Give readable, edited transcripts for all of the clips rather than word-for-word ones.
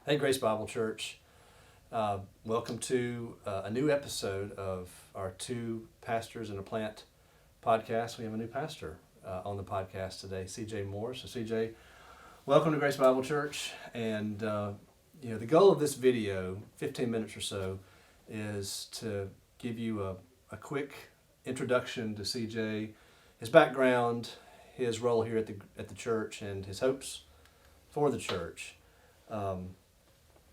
Hey, Grace Bible Church. Welcome to a new episode of our Two Pastors in a Plant podcast. We have a new pastor on the podcast today, CJ Moore. So, CJ, welcome to Grace Bible Church. And, the goal of this video, 15 minutes or so, is to give you a quick introduction to CJ, his background, his role here at the church, and his hopes for the church.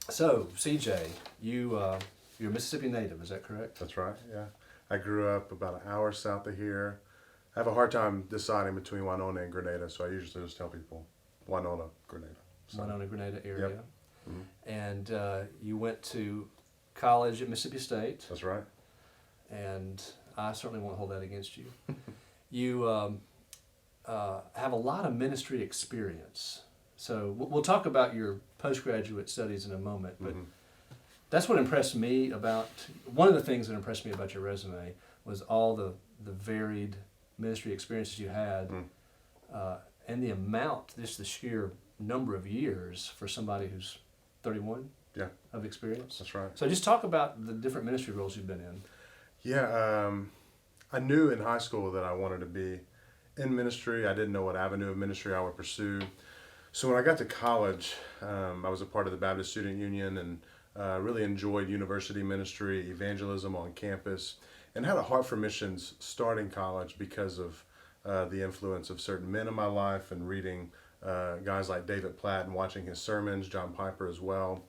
So, CJ, you're a Mississippi native, is that correct? That's right, yeah. I grew up about an hour south of here. I have a hard time deciding between Winona and Grenada, so I usually just tell people Winona, Grenada. So, Winona, Grenada area. Yep. Mm-hmm. And you went to college at Mississippi State, That's right. and I certainly won't hold that against you. You have a lot of ministry experience. So we'll talk about your postgraduate studies in a moment, but that's what impressed me about, one of the things that impressed me about your resume was all the varied ministry experiences you had, and the amount, just the sheer number of years for somebody who's 31 of experience. That's right. So just talk about the different ministry roles you've been in. Yeah, I knew in high school that I wanted to be in ministry. I didn't know what avenue of ministry I would pursue. So when I got to college, I was a part of the Baptist Student Union and really enjoyed university ministry, evangelism on campus, and had a heart for missions starting college because of the influence of certain men in my life and reading guys like David Platt and watching his sermons, John Piper as well.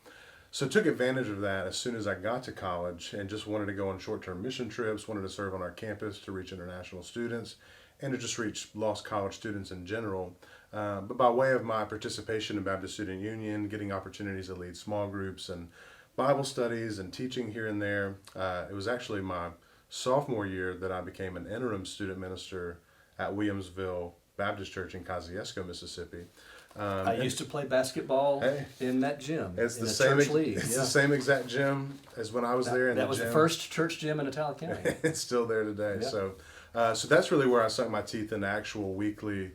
So took advantage of that as soon as I got to college and just wanted to go on short-term mission trips, wanted to serve on our campus to reach international students and to just reach lost college students in general. But by way of my participation in Baptist Student Union, getting opportunities to lead small groups and Bible studies and teaching here and there, it was actually my sophomore year that I became an interim student minister at Williamsville Baptist Church in Kosciuszko, Mississippi. I used to play basketball in that gym. It's in the a same. church league. It's the same exact gym as when I was there. That was the first church gym in Itala County. It's still there today. Yeah. So that's really where I sunk my teeth into actual weekly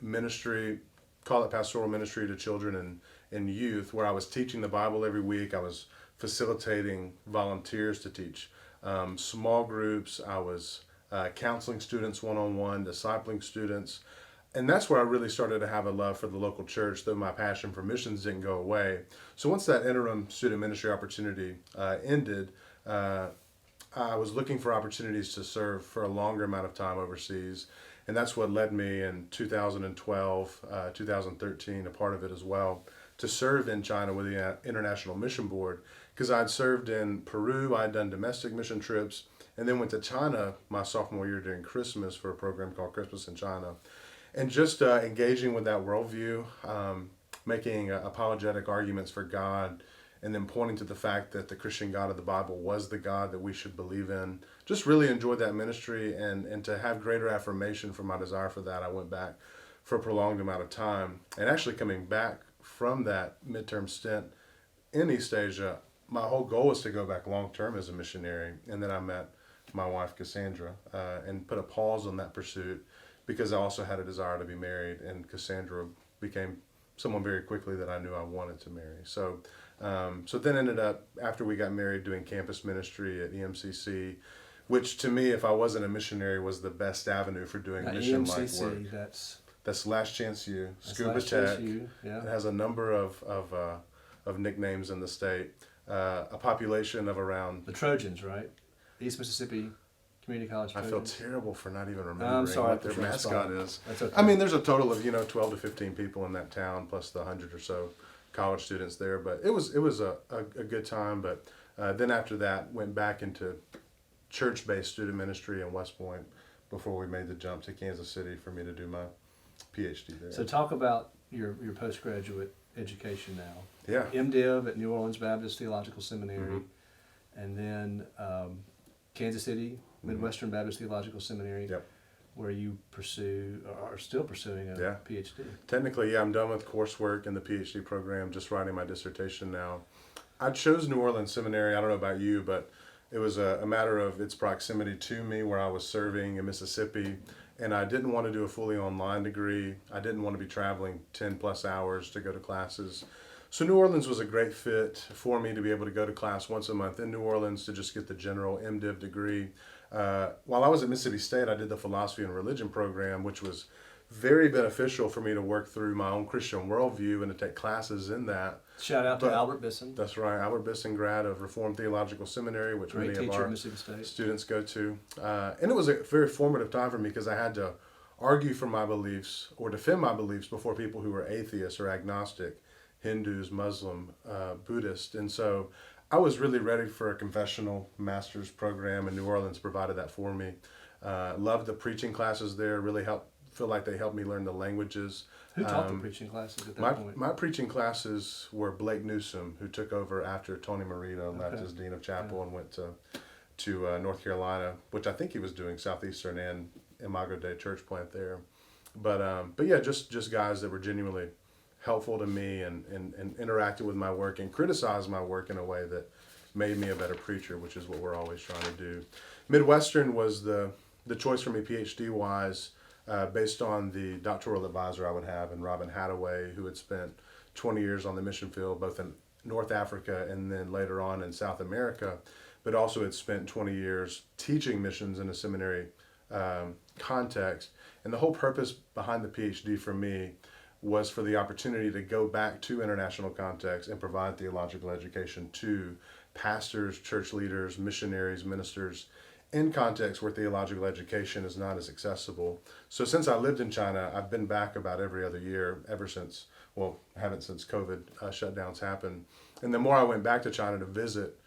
ministry. Call it pastoral ministry to children and youth, where I was teaching the Bible every week. I was facilitating volunteers to teach small groups. I was counseling students one-on-one, discipling students. And that's where I really started to have a love for the local church, though my passion for missions didn't go away. So once that interim student ministry opportunity ended, I was looking for opportunities to serve for a longer amount of time overseas. And that's what led me in 2012, 2013, a part of it as well, to serve in China with the International Mission Board. Because I'd served in Peru, I'd done domestic mission trips, and then went to China my sophomore year during Christmas for a program called Christmas in China. And just engaging with that worldview, making apologetic arguments for God, and then pointing to the fact that the Christian God of the Bible was the God that we should believe in. Just really enjoyed that ministry, and to have greater affirmation for my desire for that, I went back for a prolonged amount of time. And actually coming back from that midterm stint in East Asia, my whole goal was to go back long-term as a missionary. And then I met my wife, Cassandra, and put a pause on that pursuit, because I also had a desire to be married, and Cassandra became someone very quickly that I knew I wanted to marry. So then ended up, after we got married, doing campus ministry at EMCC, which to me, if I wasn't a missionary, was the best avenue for doing mission-like work. That's Last Chance U, Scuba Tech. It has a number of nicknames in the state. A population of around... The Trojans, right? East Mississippi Community College Trojans. I feel terrible for not even remembering what their mascot is. That's okay. I mean, there's a total of 12 to 15 people in that town, plus the 100 or so college students there. But it was a good time. But then after that, went back into church-based student ministry in West Point before we made the jump to Kansas City for me to do my PhD there. So talk about your postgraduate education now. Yeah. MDiv at New Orleans Baptist Theological Seminary, and then Kansas City Midwestern Baptist Theological Seminary, where you are still pursuing a PhD. Technically, I'm done with coursework in the PhD program, just writing my dissertation now. I chose New Orleans Seminary, I don't know about you, but it was a matter of its proximity to me, where I was serving in Mississippi, and I didn't want to do a fully online degree. I didn't want to be traveling 10 plus hours to go to classes. So New Orleans was a great fit for me to be able to go to class once a month in New Orleans to just get the general MDiv degree. While I was at Mississippi State, I did the philosophy and religion program, which was very beneficial for me to work through my own Christian worldview and to take classes in that. Shout out to Albert Bisson. That's right, Albert Bisson, grad of Reformed Theological Seminary, which Great many of teacher our at Mississippi State. students go to. And it was a very formative time for me because I had to argue for my beliefs or defend my beliefs before people who were atheists or agnostic, Hindus, Muslim, Buddhist. And so I was really ready for a confessional master's program, and New Orleans provided that for me. Loved the preaching classes there, really feel like they helped me learn the languages. Who taught the preaching classes at that point? My preaching classes were Blake Newsom, who took over after Tony Marino left as Dean of Chapel and went to North Carolina, which I think he was doing Southeastern and Imago Dei church plant there. But yeah, just guys that were genuinely helpful to me and interacted with my work and criticized my work in a way that made me a better preacher, which is what we're always trying to do. Midwestern was the choice for me PhD-wise, based on the doctoral advisor I would have in Robin Hadaway, who had spent 20 years on the mission field, both in North Africa and then later on in South America, but also had spent 20 years teaching missions in a seminary context. And the whole purpose behind the PhD for me was for the opportunity to go back to international context and provide theological education to pastors, church leaders, missionaries, ministers, in contexts where theological education is not as accessible. So since I lived in China, I've been back about every other year ever since, well, I haven't since COVID shutdowns happened. And the more I went back to China to visit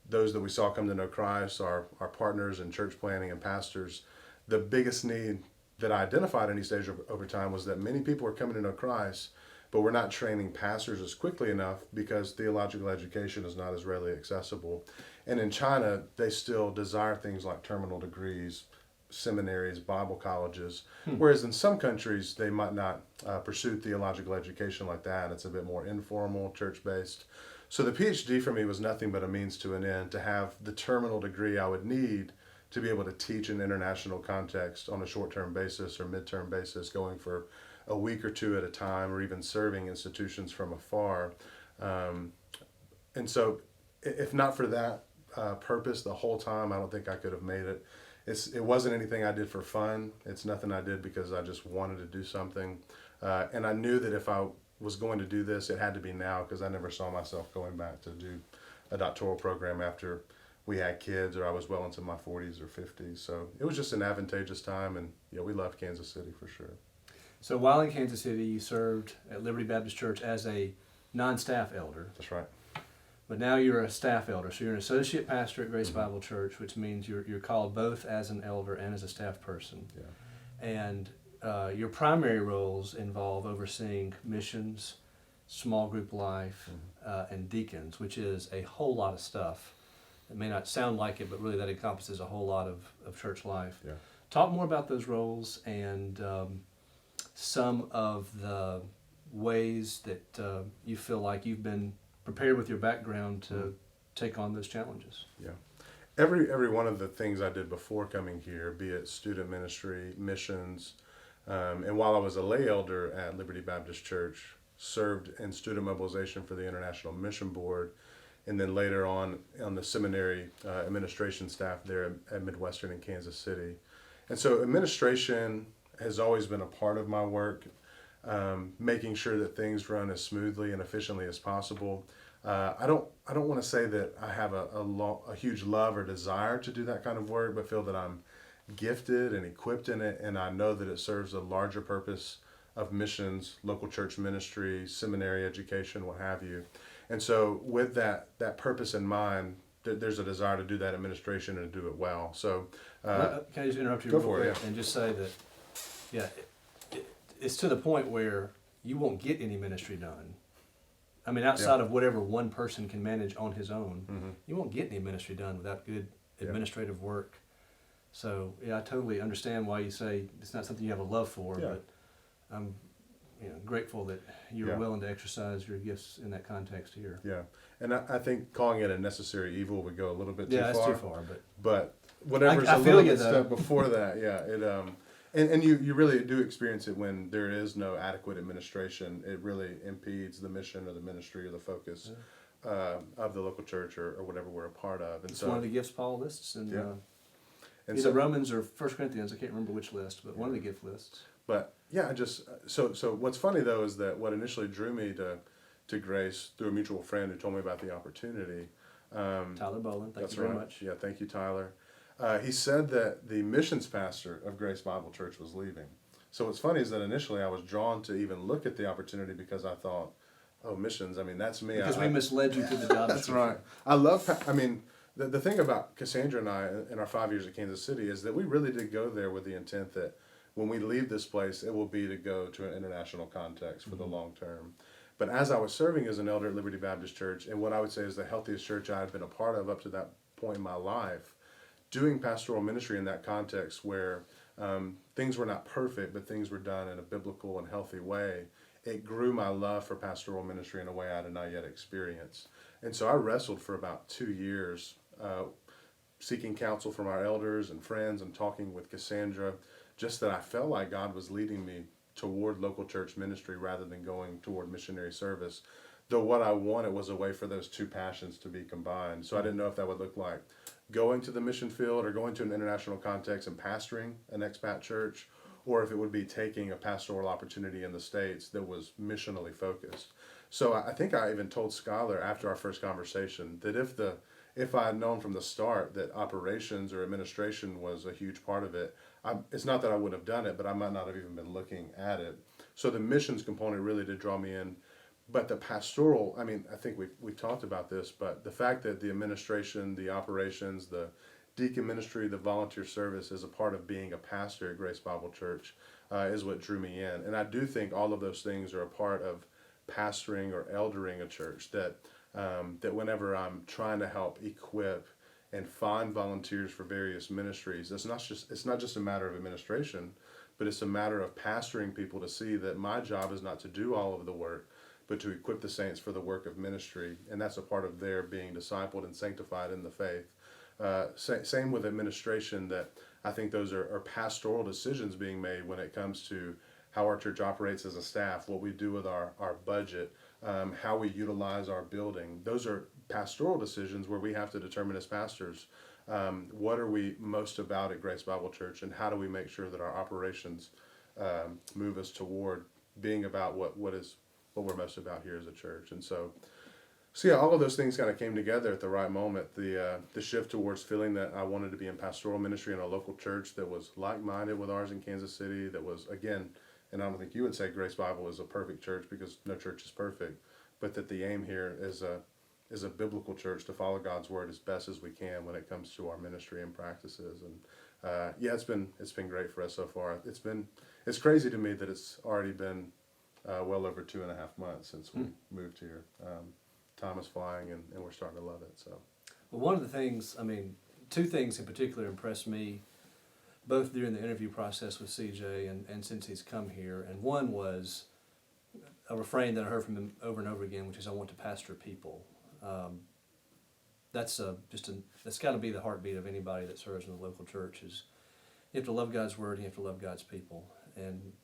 those that we saw come to know Christ, our partners in church planning and pastors, the biggest need that I identified in East Asia over time was that many people are coming to know Christ, but we're not training pastors as quickly enough because theological education is not as readily accessible. And in China, they still desire things like terminal degrees, seminaries, Bible colleges, whereas in some countries, they might not pursue theological education like that. It's a bit more informal, church-based. So the PhD for me was nothing but a means to an end, to have the terminal degree I would need to be able to teach in international context on a short-term basis or mid-term basis, going for a week or two at a time, or even serving institutions from afar. And so if not for that purpose the whole time, I don't think I could have made it. It wasn't anything I did for fun. It's nothing I did because I just wanted to do something. And I knew that if I was going to do this, it had to be now, because I never saw myself going back to do a doctoral program after we had kids or I was well into my 40s or 50s. So it was just an advantageous time, and yeah, we loved Kansas City for sure. So while in Kansas City, you served at Liberty Baptist Church as a non-staff elder. That's right. But now you're a staff elder, so you're an associate pastor at Grace Bible Church, which means you're called both as an elder and as a staff person. Yeah. And your primary roles involve overseeing missions, small group life, and deacons, which is a whole lot of stuff. It may not sound like it, but really that encompasses a whole lot of church life. Yeah. Talk more about those roles and some of the ways that you feel like you've been prepared with your background to take on those challenges. Yeah. Every one of the things I did before coming here, be it student ministry, missions, and while I was a lay elder at Liberty Baptist Church, served in student mobilization for the International Mission Board, and then later on the seminary administration staff there at Midwestern in Kansas City. And so administration has always been a part of my work, making sure that things run as smoothly and efficiently as possible. I don't want to say that I have a huge love or desire to do that kind of work, but feel that I'm gifted and equipped in it, and I know that it serves a larger purpose of missions, local church ministry, seminary education, what have you. And so with that purpose in mind, there's a desire to do that administration and do it well. So Can I just interrupt you real quick and just say that, it's to the point where you won't get any ministry done. I mean, outside of whatever one person can manage on his own, you won't get any ministry done without good administrative work. So, I totally understand why you say it's not something you have a love for, but I'm grateful that you're willing to exercise your gifts in that context here. Yeah, and I think calling it a necessary evil would go a little bit too far. Yeah, that's too far. But whatever's I a feel little you, bit though. step before that, it And you really do experience it when there is no adequate administration. It really impedes the mission or the ministry or the focus of the local church or whatever we're a part of. And It's so one of the gifts Paul lists in and either so, Romans or 1 Corinthians. I can't remember which list, but one of the gift lists. but yeah, so what's funny though is that what initially drew me to Grace through a mutual friend who told me about the opportunity. Tyler Boland, thank That's you very right. much. Yeah, thank you, Tyler. He said that the missions pastor of Grace Bible Church was leaving. So what's funny is that initially I was drawn to even look at the opportunity because I thought, oh, missions, I mean, that's me. Because we misled you to the job. That's right. I love, I mean, the thing about Cassandra and I in our 5 years at Kansas City is that we really did go there with the intent that when we leave this place, it will be to go to an international context for the long term. But as I was serving as an elder at Liberty Baptist Church, and what I would say is the healthiest church I had been a part of up to that point in my life, doing pastoral ministry in that context where things were not perfect, but things were done in a biblical and healthy way, it grew my love for pastoral ministry in a way I had not yet experienced. And so I wrestled for about 2 years, seeking counsel from our elders and friends and talking with Cassandra, just that I felt like God was leading me toward local church ministry rather than going toward missionary service. Though what I wanted was a way for those two passions to be combined. So I didn't know if that would look like going to the mission field or going to an international context and pastoring an expat church, or if it would be taking a pastoral opportunity in the States that was missionally focused. So I think I even told Skylar after our first conversation that if I had known from the start that operations or administration was a huge part of it, it's not that I wouldn't have done it, but I might not have even been looking at it. So the missions component really did draw me in. But the pastoral, I mean, I think we've talked about this, but the fact that the administration, the operations, the deacon ministry, the volunteer service is a part of being a pastor at Grace Bible Church is what drew me in. And I do think all of those things are a part of pastoring or eldering a church, that whenever I'm trying to help equip and find volunteers for various ministries, it's not just a matter of administration, but it's a matter of pastoring people to see that my job is not to do all of the work, but to equip the saints for the work of ministry. And that's a part of their being discipled and sanctified in the faith. Same with administration, that I think those are pastoral decisions being made when it comes to how our church operates as a staff, what we do with our budget, how we utilize our building. Those are pastoral decisions where we have to determine as pastors, what are we most about at Grace Bible Church, and how do we make sure that our operations move us toward being about what we're most about here as a church. And so yeah, all of those things kind of came together at the right moment. The shift towards feeling that I wanted to be in pastoral ministry in a local church that was like-minded with ours in Kansas City, that was, again, and I don't think you would say Grace Bible is a perfect church because no church is perfect, but that the aim here is a biblical church to follow God's word as best as we can when it comes to our ministry and practices. And yeah, it's been great for us so far. It's crazy to me that it's already been well over 2.5 months since we moved here. Time is flying, and we're starting to love it. So, well, one of the things, I mean, two things in particular impressed me, both during the interview process with CJ and since he's come here. And one was a refrain that I heard from him over and over again, which is, "I want to pastor people." That's that's got to be the heartbeat of anybody that serves in the local church. Is you have to love God's word, and you have to love God's people, and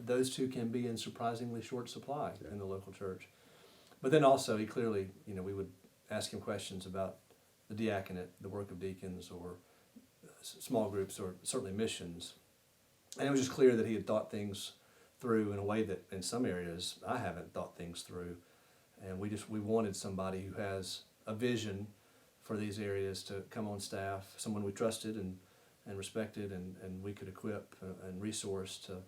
those two can be in surprisingly short supply in the local church. But then also, he clearly, we would ask him questions about the diaconate, the work of deacons, or small groups, or certainly missions. And it was just clear that he had thought things through in a way that in some areas I haven't thought things through. And we wanted somebody who has a vision for these areas to come on staff, someone we trusted and respected, and we could equip and resource to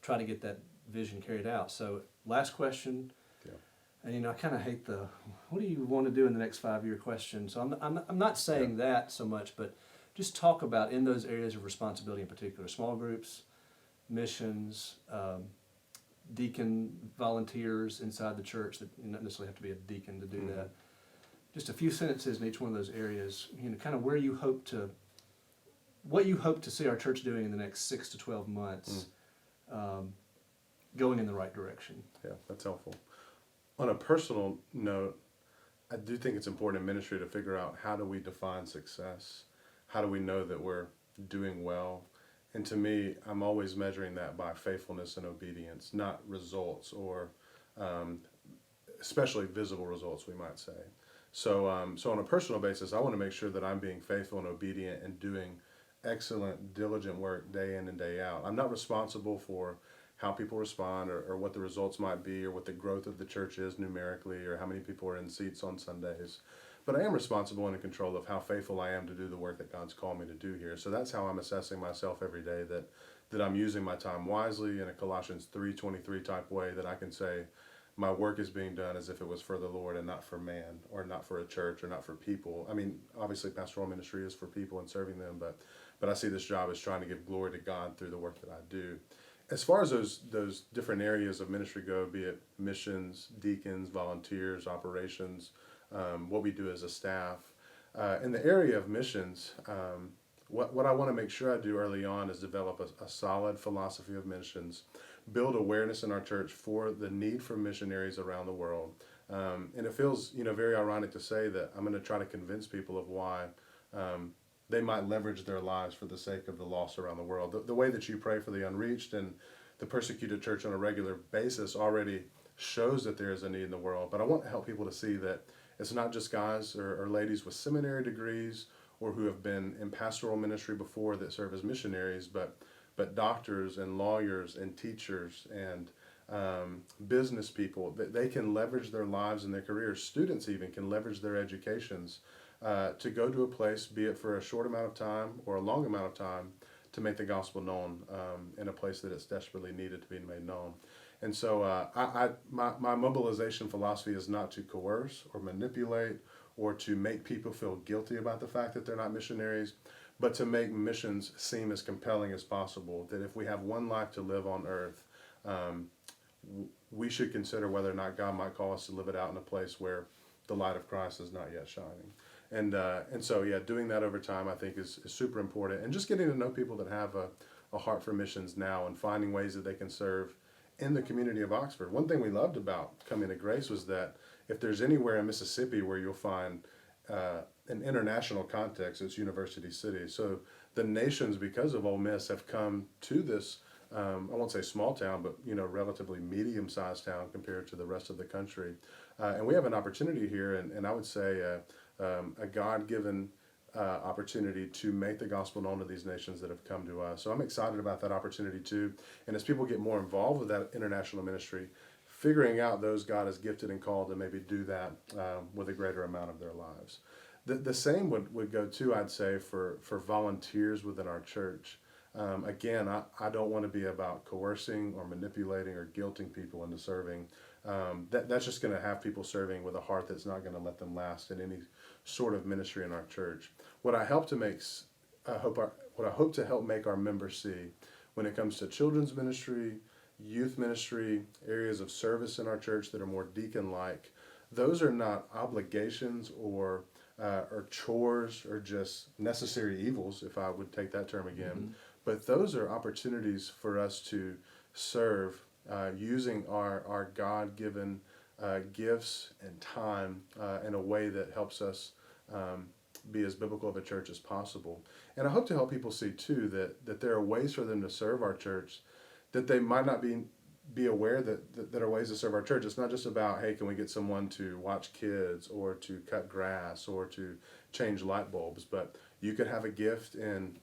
try to get that vision carried out. So last question. And I kind of hate the, what do you want to do in the next 5-year question? So I'm not saying that so much, but just talk about in those areas of responsibility in particular, small groups, missions, deacon volunteers inside the church that you don't necessarily have to be a deacon to do that. Just a few sentences in each one of those areas, kind of what you hope to see our church doing in the next 6 to 12 months, going in the right direction. Yeah, that's helpful. On a personal note, I do think it's important in ministry to figure out, how do we define success? How do we know that we're doing well? And to me, I'm always measuring that by faithfulness and obedience, not results or um, especially visible results, we might say. So on a personal basis, I want to make sure that I'm being faithful and obedient and doing excellent, diligent work day in and day out. I'm not responsible for how people respond or what the results might be or what the growth of the church is numerically or how many people are in seats on Sundays. But I am responsible and in control of how faithful I am to do the work that God's called me to do here. So that's how I'm assessing myself every day, that I'm using my time wisely in a Colossians 3:23 type way, that I can say, my work is being done as if it was for the Lord and not for man or not for a church or not for people. I mean, obviously pastoral ministry is for people and serving them, but I see this job as trying to give glory to God through the work that I do. As far as those different areas of ministry go, be it missions, deacons, volunteers, operations, what we do as a staff, in the area of missions, what I want to make sure I do early on is develop a solid philosophy of missions, build awareness in our church for the need for missionaries around the world. And it feels, very ironic to say that I'm going to try to convince people of why they might leverage their lives for the sake of the lost around the world. The way that you pray for the unreached and the persecuted church on a regular basis already shows that there is a need in the world. But I want to help people to see that it's not just guys or ladies with seminary degrees or who have been in pastoral ministry before that serve as missionaries, but doctors and lawyers and teachers and business people. They can leverage their lives and their careers. Students even can leverage their educations to go to a place, be it for a short amount of time or a long amount of time, to make the gospel known in a place that it's desperately needed to be made known. And so my mobilization philosophy is not to coerce or manipulate or to make people feel guilty about the fact that they're not missionaries, but to make missions seem as compelling as possible. That if we have one life to live on earth, we should consider whether or not God might call us to live it out in a place where the light of Christ is not yet shining. And so, doing that over time, I think is super important. And just getting to know people that have a heart for missions now and finding ways that they can serve in the community of Oxford. One thing we loved about coming to Grace was that if there's anywhere in Mississippi where you'll find an international context, it's University City. So the nations, because of Ole Miss, have come to this, I won't say small town, but relatively medium-sized town compared to the rest of the country. And we have an opportunity here, and I would say a God-given opportunity to make the gospel known to these nations that have come to us. So I'm excited about that opportunity too. And as people get more involved with that international ministry, figuring out those God has gifted and called to maybe do that with a greater amount of their lives. The same would go too, I'd say, for volunteers within our church. Again, I don't want to be about coercing or manipulating or guilting people into serving. That's just going to have people serving with a heart that's not going to let them last in any sort of ministry in our church. What I hope to help make our members see when it comes to children's ministry, youth ministry, areas of service in our church that are more deacon-like, those are not obligations or chores or just necessary evils, if I would take that term again. Mm-hmm. But those are opportunities for us to serve using our God-given gifts and time in a way that helps us be as biblical of a church as possible. And I hope to help people see too that there are ways for them to serve our church that they might not be aware that are ways to serve our church. It's not just about, hey, can we get someone to watch kids or to cut grass or to change light bulbs, but you could have a gift in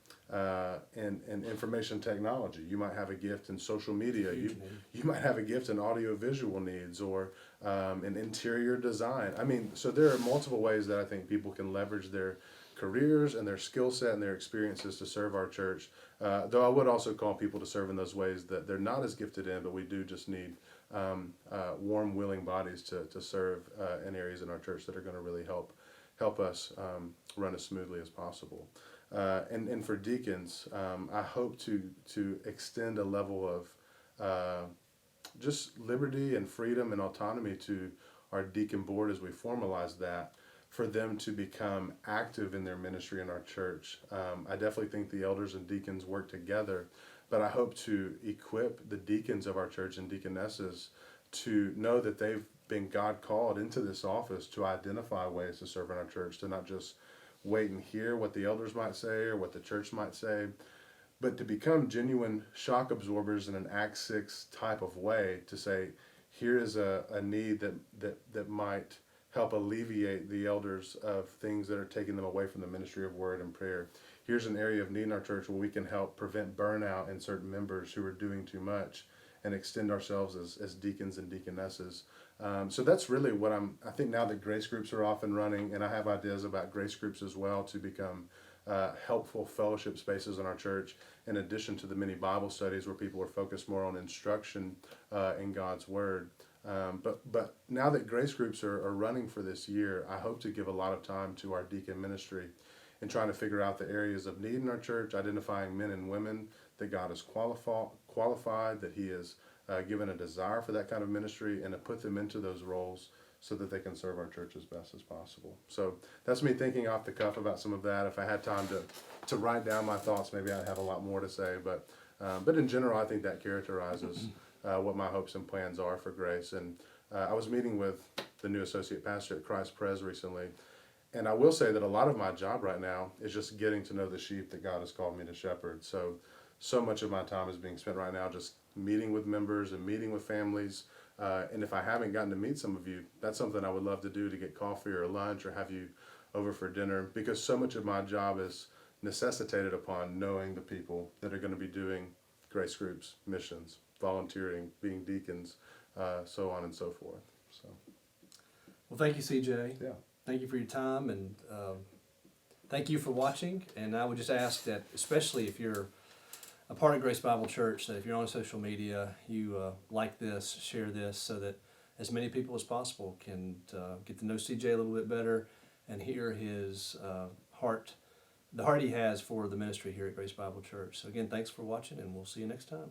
information technology. You might have a gift in social media. You might have a gift in audio-visual needs or in interior design. I mean, so there are multiple ways that I think people can leverage their careers and their skill set and their experiences to serve our church. Though I would also call people to serve in those ways that they're not as gifted in, but we do just need warm, willing bodies to serve in areas in our church that are going to really help us run as smoothly as possible. And for deacons, I hope to extend a level of just liberty and freedom and autonomy to our deacon board as we formalize that, for them to become active in their ministry in our church. I definitely think the elders and deacons work together, but I hope to equip the deacons of our church and deaconesses to know that they've been God called into this office to identify ways to serve in our church, to not just wait and hear what the elders might say or what the church might say, but to become genuine shock absorbers in an Acts 6 type of way, to say, here is a need that might help alleviate the elders of things that are taking them away from the ministry of word and prayer. Here's an area of need in our church where we can help prevent burnout in certain members who are doing too much and extend ourselves as deacons and deaconesses. So that's really what I think now that grace groups are off and running, and I have ideas about grace groups as well to become helpful fellowship spaces in our church, in addition to the many Bible studies where people are focused more on instruction in God's Word. But now that grace groups are running for this year, I hope to give a lot of time to our deacon ministry and trying to figure out the areas of need in our church, identifying men and women that God has qualified, that He has given a desire for that kind of ministry, and to put them into those roles so that they can serve our church as best as possible. So that's me thinking off the cuff about some of that. If I had time to write down my thoughts, maybe I'd have a lot more to say. But in general, I think that characterizes what my hopes and plans are for Grace. And I was meeting with the new associate pastor at Christ Pres recently, and I will say that a lot of my job right now is just getting to know the sheep that God has called me to shepherd. So much of my time is being spent right now just meeting with members and meeting with families. And if I haven't gotten to meet some of you, that's something I would love to do, to get coffee or lunch or have you over for dinner, because so much of my job is necessitated upon knowing the people that are going to be doing grace groups, missions, volunteering, being deacons, so on and so forth. So, Well, thank you, CJ. yeah. Thank you for your time, and thank you for watching. And I would just ask that, especially if you're a part of Grace Bible Church, that if you're on social media, you like this, share this, so that as many people as possible can get to know CJ a little bit better and hear his heart, the heart he has for the ministry here at Grace Bible Church. So again, thanks for watching, and we'll see you next time.